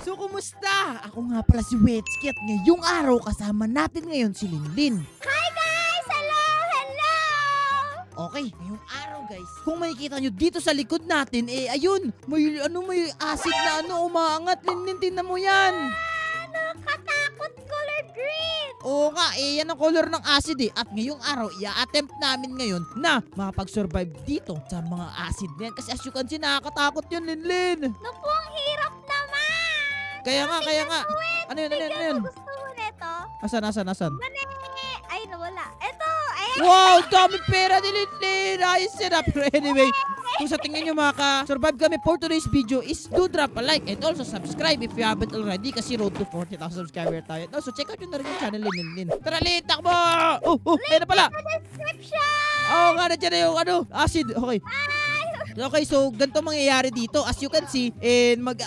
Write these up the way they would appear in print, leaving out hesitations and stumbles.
So, kumusta? Ako nga pala si Wetsky at ngayong araw kasama natin ngayon si Linlin. Hi guys! Hello! Hello! Okay, ngayong araw guys, kung makikita nyo dito sa likod natin, ayun, may acid na umaangat. Linlin, tingnan mo yan. Katakot color green! Oo nga, yan ang color ng acid At ngayong araw, i-attempt namin ngayon na makapag-survive dito sa mga acid na yan. Kasi as you can see, nakakatakot yun, Linlin. Naku, ang hirap naman! Kaya nga. Ano yun? Gusto mo nito? Asan? Ay, nawala. Ito! Ayan! Wow, dami pera ni Linlin. Ayos yan. Pero anyway, kung sa tingin nyo maka-survive kami for today's video is do drop a like and also subscribe if you haven't already kasi road to 40,000 subscriber tayo. Also, check out nyo na rin yung channel ni Linlin. Tara, Lin, takbo! Ayun na pala. Description! Oo nga, nandiyan na yung acid. Okay. Okay, so ganito mangyayari dito. As you can see,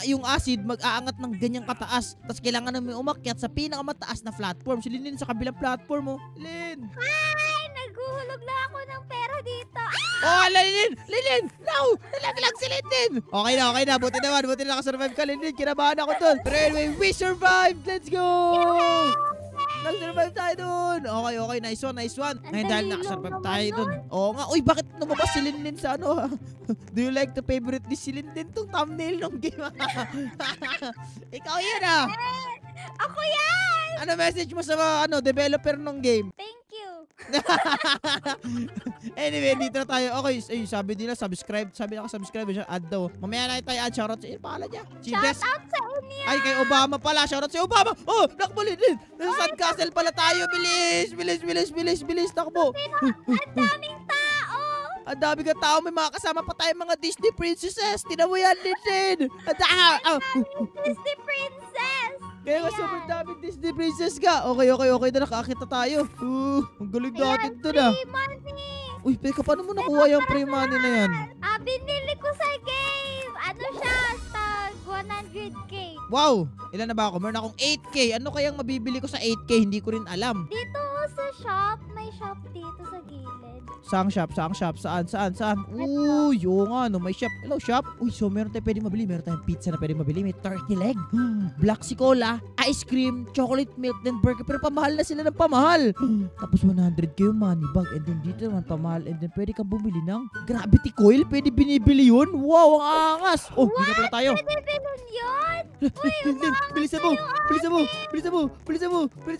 yung acid mag-aangat ng ganyang kataas. Tapos kailangan namin umakyat sa pinakamataas na platform. Si Linlin sa kabilang platform, Lin. Ay, naguhulog na ako ng pera dito. Oh, Linlin! No! Nalaglag si Linlin! Okay na. Buti na nakasurvive ka, Linlin. Kinabahan ako dun. Pero anyway, we survived! Let's go! Nag-survive tayo dun. Okay. Nice one. Ngayon dahil nakasurvive tayo dun. Oo nga. Uy, bakit lumabas si Linlin sa Do you like to favorite this si Linlin tong thumbnail ng game? Ikaw yan Ako yan! Ano message mo sa mga developer ng game? Thank you. Anyway, dito na tayo. Okay, sabi nila subscribe. Sabi naka-subscribe siya. Add daw. Mamaya na tayo add. Shoutout sa pangalan niya. Shoutout sa inyo. Ay, kay Obama pala. Shoutout sa Obama. Oh, nakbo Linlin. Nasa Sandcastle pala tayo. Bilis. Takbo. Ang daming tao. Ang dami ka tao. May mga kasama pa tayo mga Disney princesses. Tinan mo yan, Linlin. Disney princess. Kaya nga sobrang daming Disney princess ka. Okay na. Nakakita tayo. Ang galing natin doon Free money. Uy, Peka, paano mo nakuha yung free money na yan? Binili ko sa game. Ano siya? Tag 100k. Wow! Ilan na ba ako? Meron akong 8K. Ano kayang mabibili ko sa 8K? Hindi ko rin alam. Dito sa shop. May shop dito sa gilid. Saang shop? Saan? Uy, yung may shop. Hello, shop. Uy, so meron tayong pwede mabili. Meron tayong pizza na pwede mabili. May turkey leg. Black cola, ice cream, chocolate milk, then burger. Pero pamahal na sila ng pamahal. Tapos 100k yung money bag. And then dito naman pamahal. And then pwede kang bumili ng gravity coil. Pwede binibili yun. Wow, ang angas. Oh, dito pala tayo. Pwede bilhin yun. Bilisan mo. Yun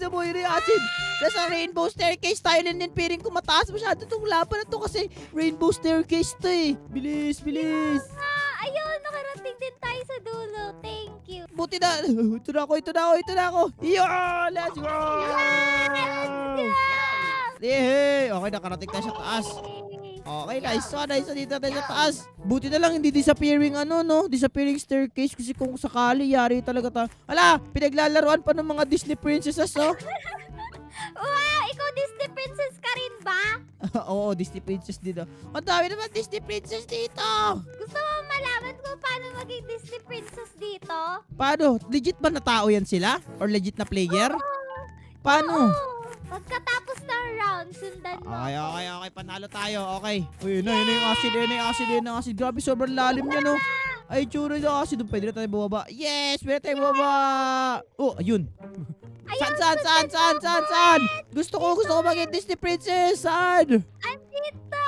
yung acid. Nasa rainbow staircase tayo din piring ko mataas. Masyado itong laban na to kasi rainbow staircase to Bilis. Ayun, nakarating din tayo sa dulo. Thank you. Buti na. Ito na ako. Yeah, let's go. Yay! Okay, nakarating tayo sa taas. Okay, nice one. Dito tayo sa taas. Buti na lang hindi disappearing disappearing staircase kasi kung sakali yari talaga tayo. Hala, pinaglalaruan pa ng mga Disney princesses, Wow, ikaw Disney princess ka rin ba? Oo, Disney princess dito. Ang dami naman Disney princess dito. Gusto mo malaman kung paano maging Disney princess dito? Paano? Legit ba na tao yan sila? Or legit na player? Paano? Oo. Pagkatapos ng round, sundan mo. Okay. Panalo tayo. Okay. Uy, yun na yung acid. Grabe, sobrang lalim niya, Ay, tsura yung acid. Pwede na tayo bumaba. Yes! Pwede tayo bumaba. Oh, ayun. Saan? Gusto ko maging Disney princess. Saan? Andito!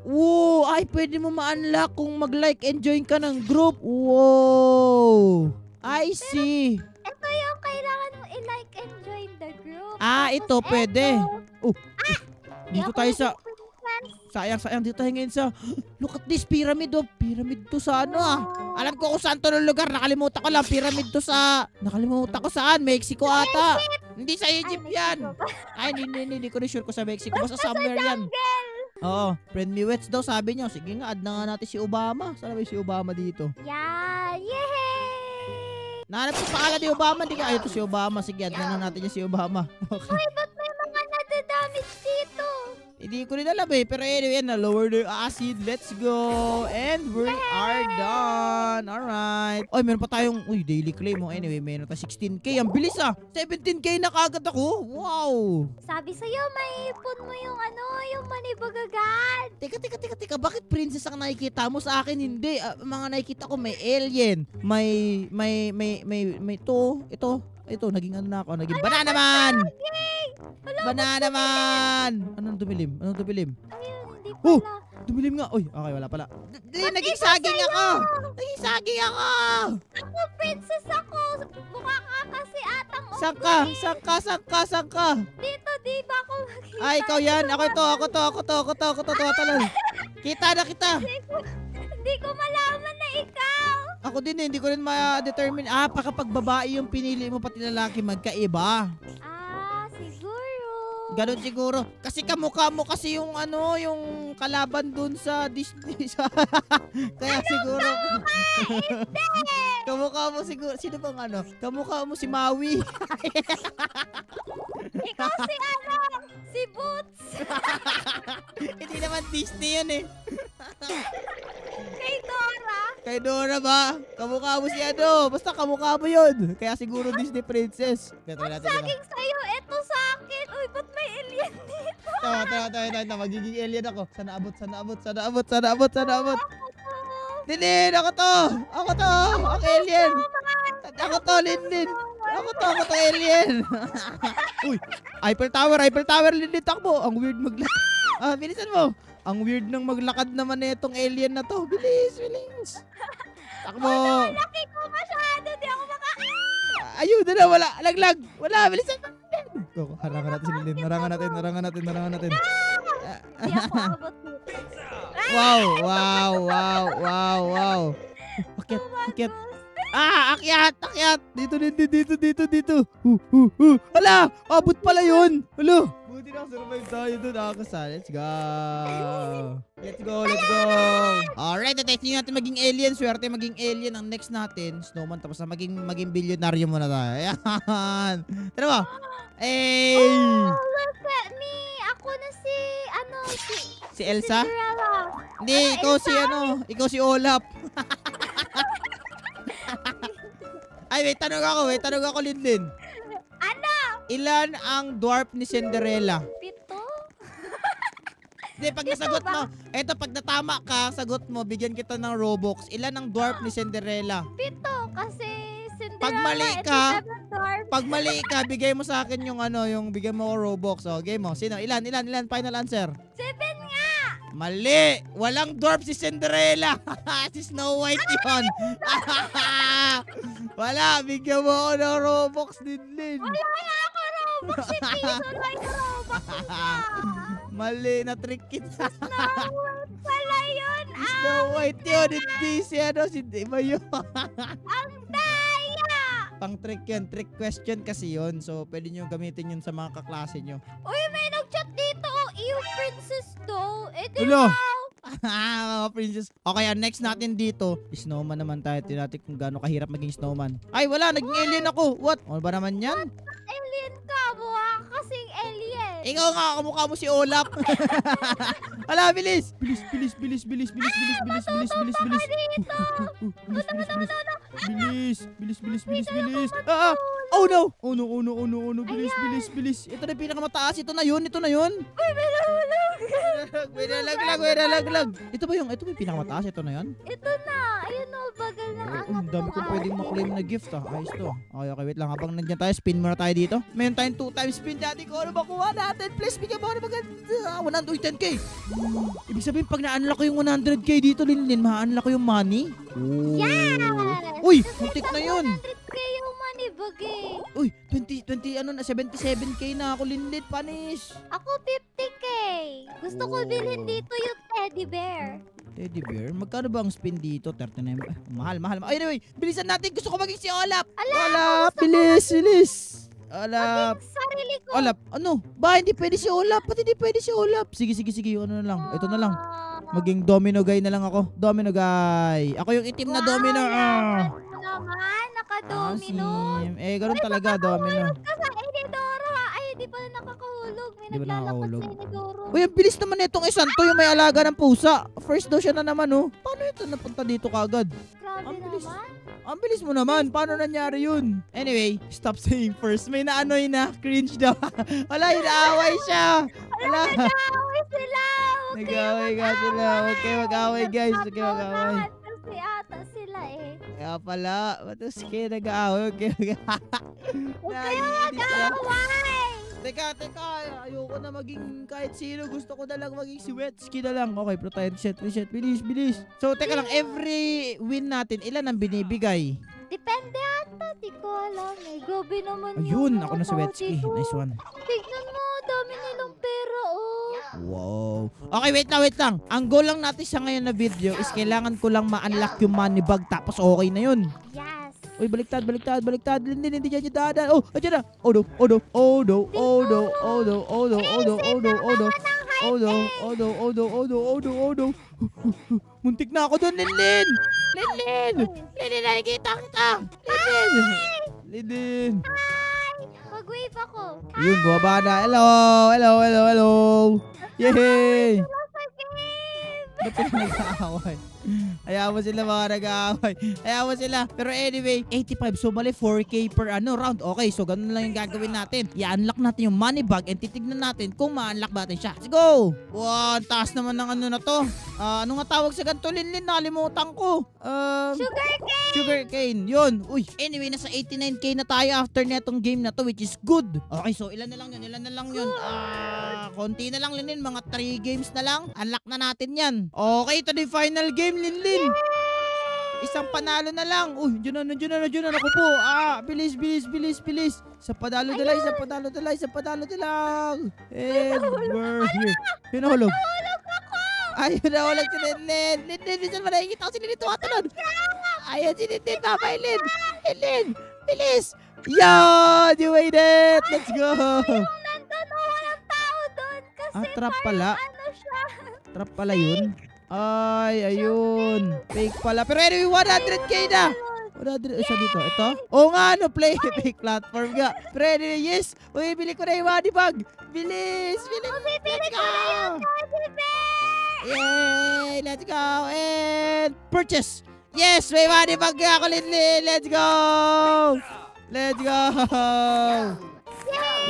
Wow! Ay, pwede mo ma-unlock kung mag-like and join ka ng group. Wow! I see. Ito yung kailangan mo i-like and join the group. Ito pwede. Oh, dito tayo sa... princess. Sayang. Dito tayo ngayon sa... Look at this pyramid, Pyramid to sa Alam ko kung saan to ng lugar. Nakalimutan ko lang. Pyramid to sa... Nakalimutan ko saan. Mexico ata. Hindi sa Egypt yan. Ay, hindi ko na sure ko sa Mexico. Basta somewhere yan. Oo. Friend me wets daw sabi niyo. Sige nga, add na nga natin si Obama. Saan ba si Obama dito? Yeah! Yay! Nahanap ko pangalan ni Obama. Hindi ka. Ito si Obama. Sige, add na natin niya si Obama. Okay. Uy, ba't may mga nadadamage dito? Hindi ko rin alam eh. Pero anyway, na-lower the acid. Let's go. And we are done. Alright. Ay, meron pa tayong, daily claim. Anyway, meron pa 16k. Ang bilis 17k na kagad ako. Wow. Sabi sa'yo, may ipon mo yung yung manibag agad. Teka. Bakit princess ang nakikita mo? Sa akin, hindi. Mga nakikita ko, may alien. May ito, naging na ako. Naging banana man. Banana man. Anong dumilim? Ayun, hindi Oh! pala. Dumilim nga. Okay, wala pala. Naging saging ako. Naging saging ako. Ako, princess ako. Mukha ka kasi atang Saan ka? Dito, di ba ako makita? Ay, ikaw yan. Ako to. Tumatalon. Kita na kita. Hindi ko malaman na ikaw. Ako din hindi ko rin ma-determine. Kapag babae yung pinili mo pati lalaki, magkaiba. Siguro. Ganon siguro. Kasi kamukha mo kasi yung yung kalaban dun sa Disney. Kaya siguro. Kamukha mo siguro. Sino bang Kamukha mo si Maui. Ikaw si Boots. Hindi naman Disney yan eh. Kay Dora. Kay Dora ba? Kamukha mo si Basta kamukha mo yun. Kaya siguro Disney princess. Saging sa'yo, eto sa akin. Uy, ba't may alien dito? Ito. Magiging alien ako. Sana abot. Linin, ako to. Ako alien. Ako to, Linin. Ako to, alien. Uy, Eiffel Tower, Linin, takbo. Ang weird maglakad. Bilisan mo. Ang weird ng maglakad naman na itong alien na to. Bilis. Takbo. Laki ko masyado, di ako Ayun, na, wala. Laglag. Wala, bilisan mo. Harangan natin si Linin. Harangan natin. Di ako abot dito. Wow. Akyat. Akyat. Dito. Hala, abot pala yun. Hala. Buti nakasurvive tayo dun. Let's go. Alright, natesting natin maging alien. Swerte maging alien. Ang next natin, snowman. Tapos na maging bilyonaryo muna tayo. Ayan. Tara mo. Look at me. Ako na si Elsa? Cinderella. Hindi, ikaw si Olaf. Ay, wait, tanong ako, Linlin. Ilan ang dwarf ni Cinderella? 7? Hindi, pag nasagot mo, pag natama ka, sagot mo, bigyan kita ng Robux. Ilan ang dwarf ni Cinderella? 7 kasi Cinderella. Pag mali ka, bigay mo sa akin yung bigyan mo ko Robux. Game mo. Sino? Ilan? Final answer. 7 nga. Mali! Walang dwarf si Cinderella! Si Snow White yun! Wala! Bigyan mo ako ng Robux, Linlin! Wala ako Robux! Hindi ko like Robux ka! Mali! Na-trick kita! Snow White pala yun! Snow White yun! Hindi si Iba yun! Ang daya! Pang-trick yun. Trick question kasi yun. So, pwede nyo gamitin yun sa mga kaklase nyo. Uy, may nag-chat dito! You princess daw! Ulo! Mga princess. Okay, ang next natin dito, snowman naman tayo. Tinatik kung gaano kahirap maging snowman. Ay, wala. Naging alien ako. What? Ano ba naman yan? Alien ka! Mukha kasing alien! Ikaw nga, kamukha mo si Olaf. Hala, bilis! Bilis! Bilis! Oh no! Bilis! Ito na yung pinakamataas. Ito na yun. Uy, may nahulog! May nalaglag. Ito ba yung pinakamataas? Ito na yun? Ito na! Ayun o, bagal na angat Ang dami ng kong pwedeng maklaim na gift Ayos to. Okay, wait lang. Habang nandiyan tayo, spin muna tayo dito. Meron tayong 2 times spin. Dati ko ano makuha natin. Please, bigyan mo ako maganda. 10k. Ibig sabihin, pag na-unlock ko yung 100k dito, Linlin, ma-unlock ko yung money. Oh. Yes! Uy, putik na yun. 100k yung money bag eh. Uy, 77k na ako, Linlin. Panis. Ako 50k. Gusto ko bilhin dito yung teddy bear. Teddy bear? Magkano ba ang spin dito? 39. Mahal. Anyway, bilisan natin. Gusto ko maging si Olaf. Olaf, bilis. Olaf. Sarili ko. Olaf, Ba, hindi pwede si Olaf. Ba't hindi pwede si Olaf? Sige. Ano na lang. Ito na lang. Maging domino guy na lang ako. Domino guy. Ako yung itim na domino. Naman, naka-domino. Ganun talaga, domino. Kasi Dora. Ay, hindi pala nakakahulog. May Di ba naglalakad nakahulog? sa'yo ni Doro. Uy, ang bilis naman nitong isang to, yung may alaga ng pusa. First daw siya na naman, oh. Paano ito napunta dito kagad? Grabe ang bilis. naman. Ang bilis mo naman. Paano nangyari yun? Anyway, stop saying first. May naanoy na. Cringe daw. Wala, inaaway siya. Wala. Nag-away sila. Huwag kayo Nag-away nga sila. Huwag kayo mag-away, guys. Huwag kayo mag-away. mag-away. Kasi ata sila eh. Kaya pala. Batas kayo nag-away. Huwag kayo Huwag kayo mag-away. mag-away. Teka. Ayoko na maging kahit sino. Gusto ko na lang maging si Wetsky na lang. Okay, pero tayo reset. Bilis. So, teka lang. Every win natin, ilan ang binibigay? Depende ata. Di ko alam eh. Grabe naman Ayun, yung ako na si mga Wetsky. dito. Nice one. Tignan mo. Dami nilang pera oh. Wow. Okay, wait lang. Ang goal lang natin sa ngayon na video is kailangan ko lang ma-unlock yung money bag tapos okay na yun. Yes. Uy, baliktad. Hindi dyan yung dadan. Oh, dyan na. Oh no. Muntik na ako doon, Linlin. Nakikita kita. Linlin. Mag-wave ako. Yun, bumaba na. Hello. Yay. Sa game. Ba't sila nag-aaway? Hayaan mo sila mga nag-aaway. Hayaan mo sila. Pero anyway, 85. So, bali 4K per round. Okay, so ganun lang yung gagawin natin. I-unlock natin yung money bag and titignan natin kung ma-unlock ba natin siya. Let's go! Wow, ang taas naman ng ano na to. Ano nga tawag sa ganito, Linlin? Nakalimutan ko. Sugar cane. Yun. Uy, anyway, nasa 89K na tayo after netong game na to, which is good. Okay, so ilan na lang yun? Konti na lang, Linlin. Mga 3 games na lang. Unlock na natin yan. Okay, ito na yung final game, Linlin. Isang panalo na lang. Uy, dyan na. Ako po. Bilis. Isang panalo na lang. And we're here. Yun nahulog. Ayun nahulog si Linlin. Linlin, bisan mo nakikita ko si Linlin tumatalon. Ayun si Linlin, babay Linlin. Bilis. Yan! You made it! Let's go! Nandun walang tao doon. Kasi Trap pala. ano siya. Trap pala yun. Ay, ayun. Fake pala. Pero anyway, 100K na. 100. Isa dito. Ito? Oo nga, play fake platform nga. Pero anyway, yes. Uy, bili ko na yung money bag. Bilis. Let's go. Yay! Let's go. And purchase. Yes, may money bag nga ako, Linlin. Let's go.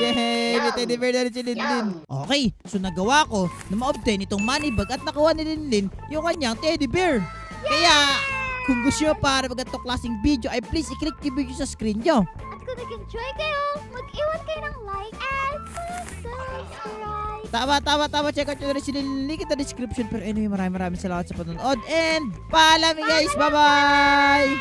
Yay! May teddy bear na rin si Linlin. Okay, so nagawa ko na ma-obtain itong money bag at nakuha ni Linlin yung kanyang teddy bear. Kaya, kung gusto nyo para magandang klaseng video, ay please i-click yung video sa screen nyo. At kung nag-enjoy kayo, mag-iwan kayo ng like and subscribe. Tama. Check out nyo rin si Linlin. Link in the description. Pero anyway, maraming salamat sa panonood. And paalam guys. Bye-bye.